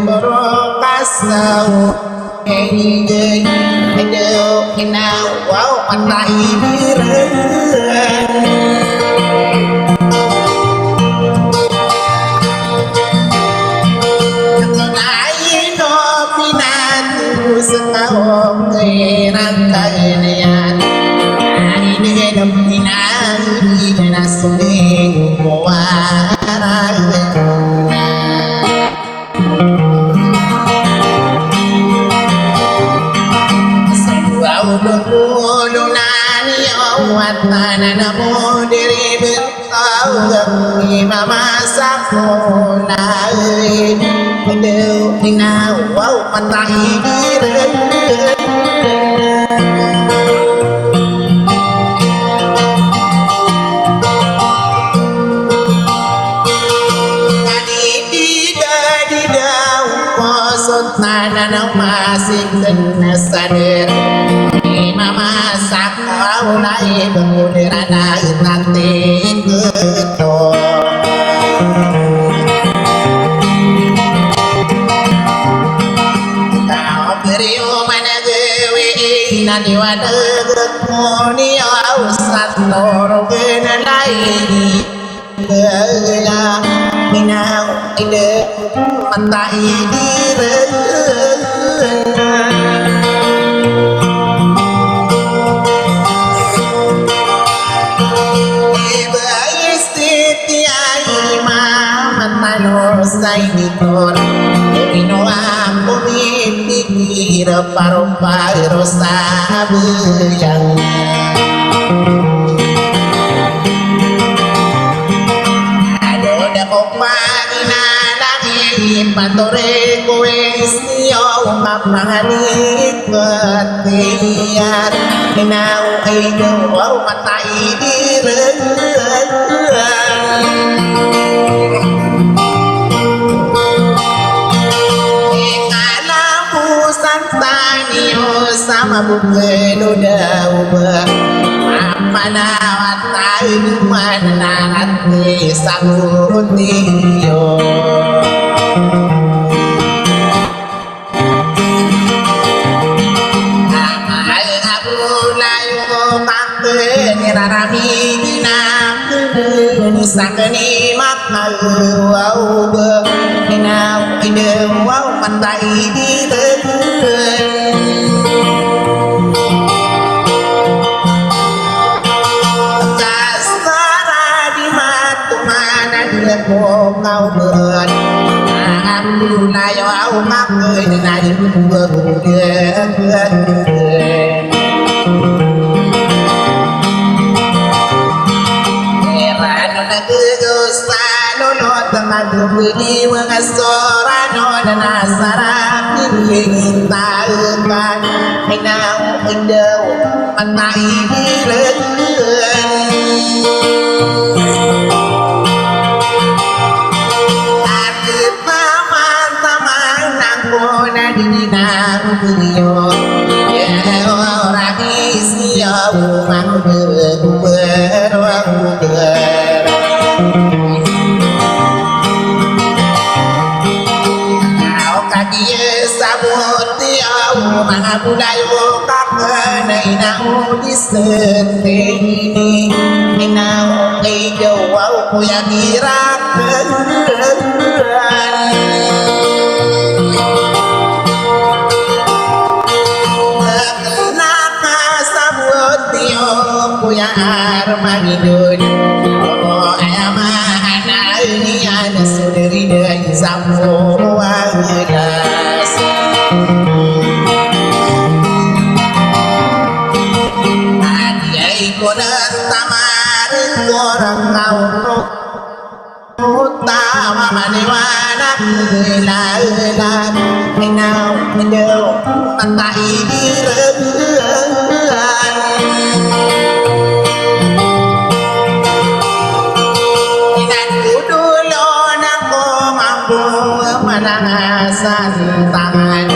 berokasau hey aduh kena wow pantai direng lain opinan sekau keran kainian ini opinan ini nasung muara Watana namo diri bertau mamasak mulai aduh ina wow pantai direng di dau kosot nana masih kena sadar mamasak mulai kemudian nanti gedor kau beri mana gewe nanti wadah gekmoni ausat loro kena lain gela minau ide pantai direng Sai nikor ino ambo mikir parupa rosa buyang ado dapok magina lagi patore kowe sio mamahani ketiar inau aido wow matai direng sama bukelo daw ba mapanawat mananat ni sagot niyo mahal nga bulay mo nirarami ginam sa kanimak maluwaw ba inaw idewaw matay direng ngau bớt am nay áo mắc người này vừa Budi mengasorano dan asara ingin tahukan henau endau pantai direng atit paman taman nangkona dinang beliau ya orang isio mang berwang mga bulayo kakanay na ulisan ini inaw kay gawaw ko yung hirapan nakasabot niyo ko yung armagidon o ay amahanay niya na sudari na isang ang ilas Konan tamarin korang ngau utama maniwana kailangan minaw mindaw pantai direng inangudulo na ko mampu manangasan tangan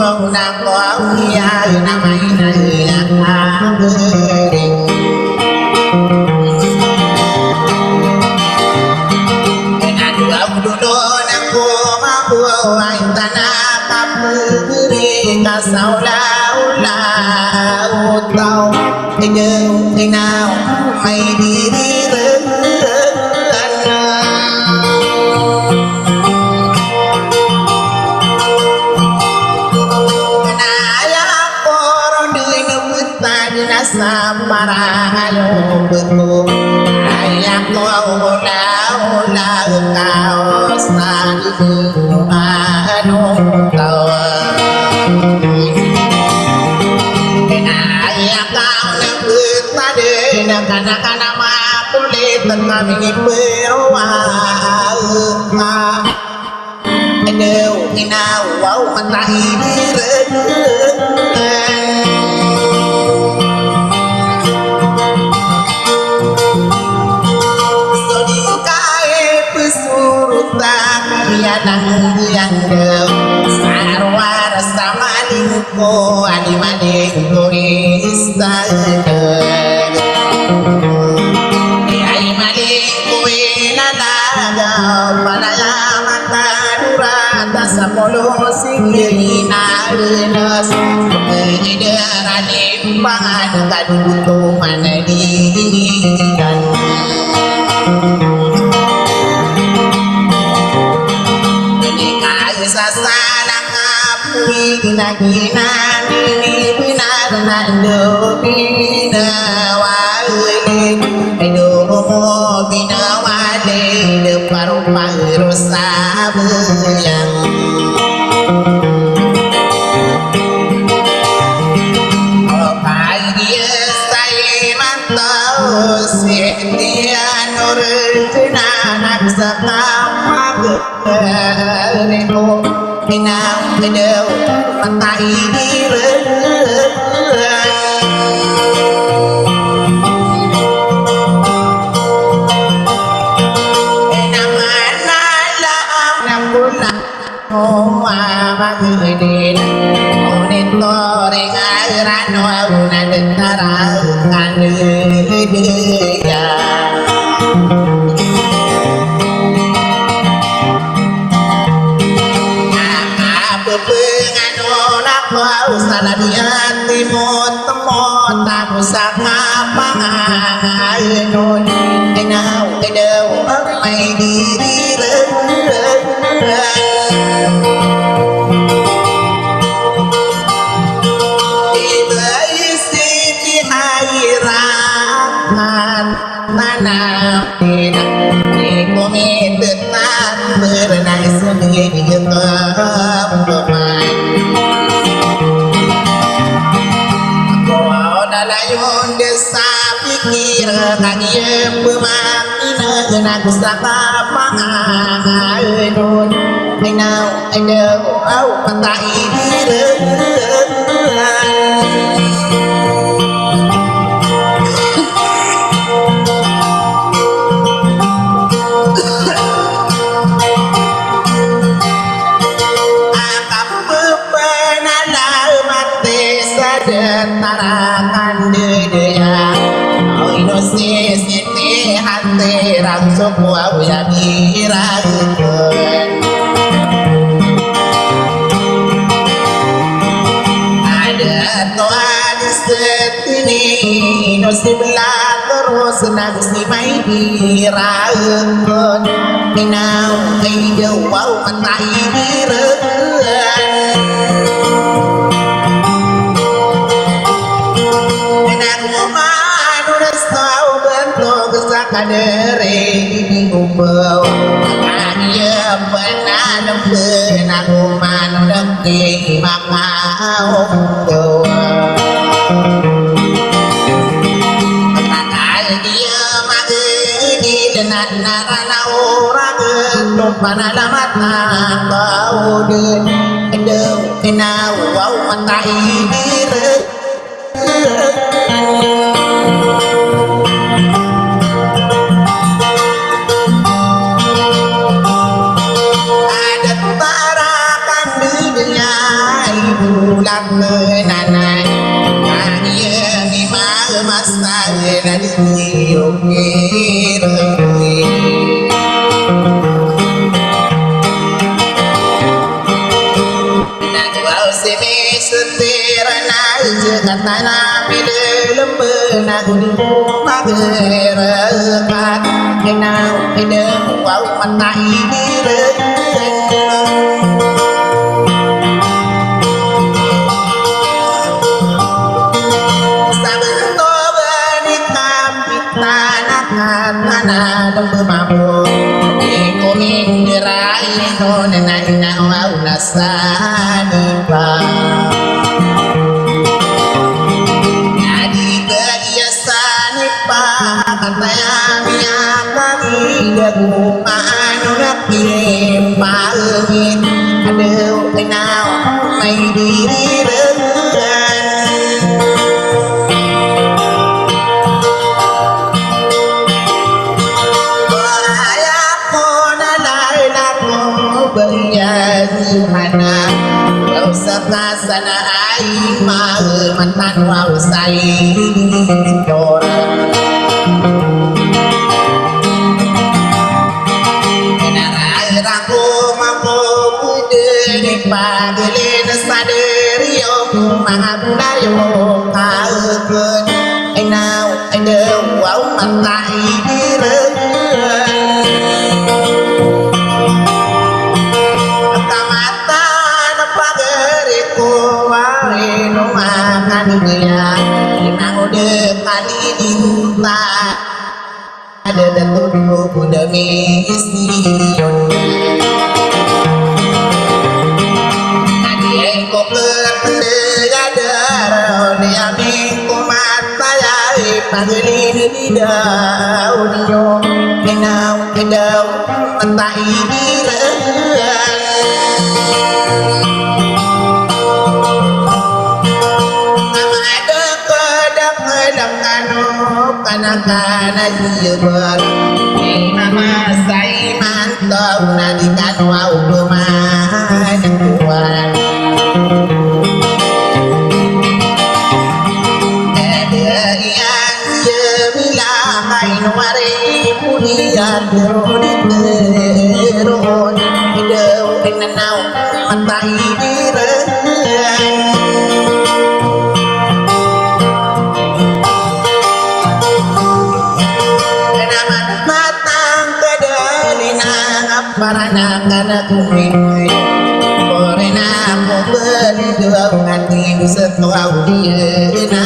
Wow na ko ang iya na may nailang bering Pinadulaw dulo na ko tao ai nhớ ai nào mày đi đi lớn Samarayo betul ayam lo la kau sadu anu kau ayam kau nebut tade kana ma kulit kami berwa Nêu khi nào wow tay đi yang sarwar samalingko animalingko istana ai malingko inalaga palaya matadurata sapolo singina renas edarane pangan kaduto manadikan Gina ni benar nando bina wale do bina wale de paru paru sabuyang opai dia sai mantau setia nur nak sakama reno Pinang kedau matai diri Namana laam nampuna magidin Unin toreng airan wauna dentara kandidia Sana dia timot temot tak usah ngapain Enau edau mai diri Tiba isi di hairan Mana tidak Dikomit tenang Berenai sendiri Kepemain Layon desa pikir kagiem pemakina nak saka pangaeun ainau aideu au patai direuh tarakan dedaya inosi siti hati rangsuk wa ya mirageun ada toan setini inosi belah terus nagsi mai dirageun minau aideu wau matai direuh kadere ngumpul kaya benar benar man dengki makau do takal dia mage di denan narana orang gendut panalamat bau de endeu enau wau matai dire bulan menanai Kaya ni masa dan diukir Nak bau sini seti rana jekatana pide lembe naguni magerakat enau pide wau matai dire sabento benikam tanah lembe mampu ikomi dirai no nena ina wau nasani pa Aku anu nakim palingin aduh kenal mai diri dengan bahaya kona laku berjanji mana kau sana ai mah mantan wau sai dorang Pagilin sa deriyo Mahagdayo kaagod Ay now, ay daw Wow, matay dirag Kamata na pagarit ko Ay numakan niya Inang ude kalilinta Ada datun mo kudami istiyon Pagilin di daun yo Kenau kedau Entai dirang Nama dekedang kedang kanu Kana-kana jibar Mama say mantau Nadikan wau kemana kuat Pulian terun hidup dengan nau matai dirang kenapa matang kedalina parana kana kuwi korena aku beli dua ngati setua dieuna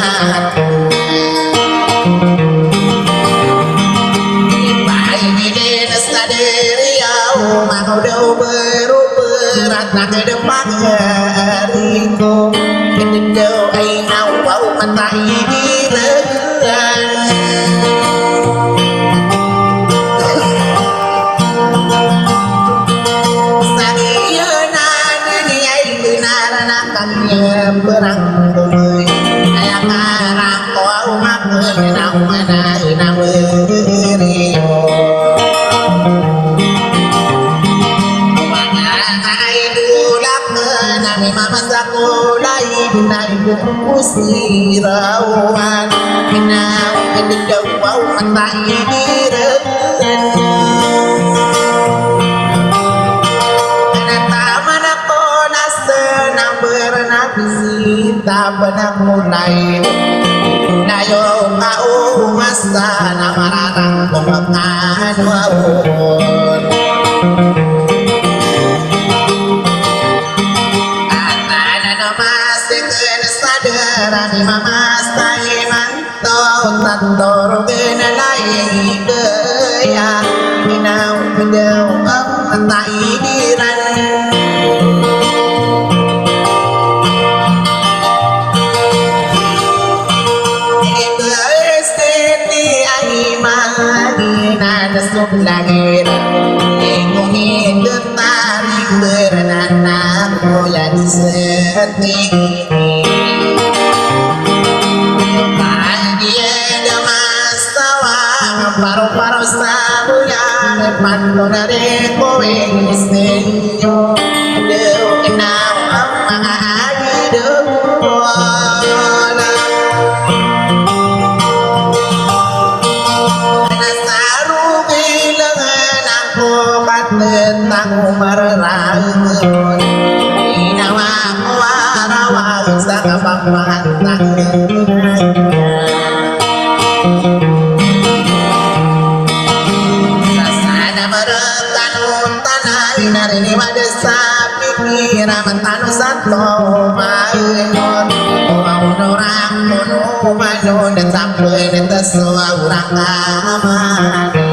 Mau đâu berat nak ke depan hariku Kedendau ai nau bau matai dirang Sakia nana ni ai benar nakannya berang kumui Ayah karang kau makna nau mana nau beriyo Mama sakulai dunai usirawan Minau kedendau wau matai dirang Kenapa manako nasenang bernabisi Tak benar mulai Nayo kau masa namararang Kumakan wawun Rani mama say mantau tandor genalai gaya minau minau matai diran Esteti ai magina nasuk langir Ingungin getarik berenanak Mulan setiki Paro-paro sabuya Pandora de kowe istenyo Deu enau mga agido Nasaru bilangan ako Patentang mararayon Inawa ko arawag sa kapang mantang sasana meretan tanah inari ni madesa pikira mentanu santo mainon orang manu manu dan sampai dan tersuah orang aman